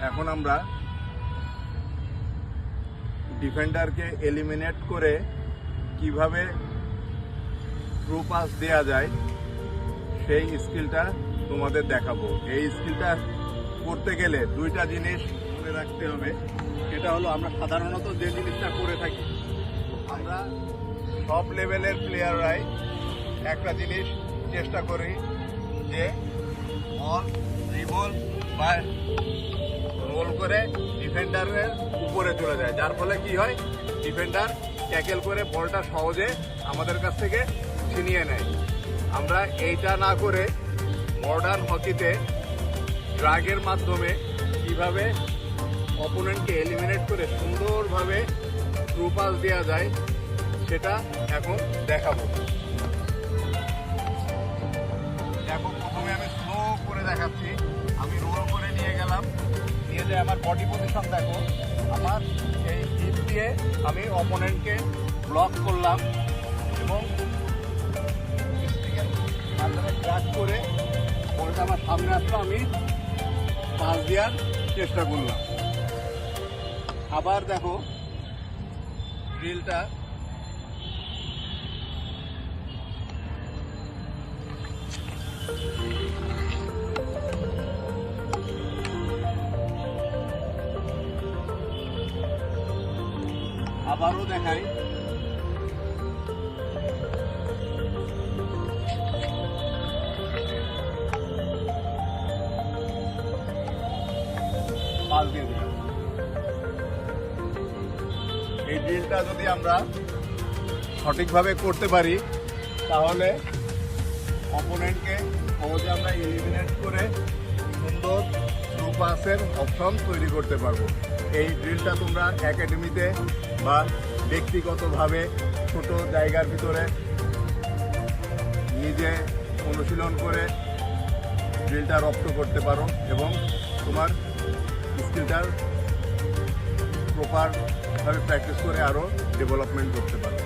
এখন আমরা ডিফেন্ডারকে এলিমিনেট করে কিভাবে থ্রু পাস দেয়া যায় সেই স্কিলটা তোমাদের দেখাবো। এই স্কিলটা করতে গেলে দুইটা জিনিস মনে রাখতে হবে। সেটা হলো আমরা সাধারণত যে জিনিসটা করে থাকি, আমরা সব লেভেলের প্লেয়াররাই একটা জিনিস চেষ্টা করি যে বল ড্রিবল বা রোল করে ডিফেন্ডারের উপরে চলে যায়, যার ফলে কি হয় ডিফেন্ডার ট্যাকেল করে বলটা সহজে আমাদের কাছ থেকে ছিনিয়ে নেয়। আমরা এইটা না করে মডার্ন হকিতে ড্রাগের মাধ্যমে কিভাবে অপোনেন্টকে এলিমিনেট করে সুন্দরভাবে থ্রু পাস দেওয়া যায় সেটা এখন দেখাবো। দেখো, প্রথমে আমি স্লো করে দেখাচ্ছি। আমি রোল করে নিয়ে গেলাম, নিয়ে যে আমার বডি পজিশন দেখো, আমার এই হিপ দিয়ে আমি অপোনেন্টকে ব্লক করলাম এবং মাধ্যমে ট্র্যাক করে বলটা আমার সামনে আসলো, আমি পাস দেওয়ার চেষ্টা করলাম। আবার দেখো ড্রিলটা আবারও দেখাই। পাস দিয়ে দিলাম। এই ড্রিলটা যদি আমরা সঠিকভাবে করতে পারি তাহলে অপোনেন্টকে সহজে আমরা এলিমিনেট করে সুন্দর থ্রু পাসের অপশন তৈরি করতে পারবো। এই ড্রিলটা তোমরা একাডেমিতে বা ব্যক্তিগতভাবে ছোট জায়গার ভিতরে নিজে অনুশীলন করে ড্রিলটা রপ্ত করতে পারো এবং তোমার স্কিলটার প্রপারভাবে প্র্যাকটিস করে আরও ডেভেলপমেন্ট করতে পারো।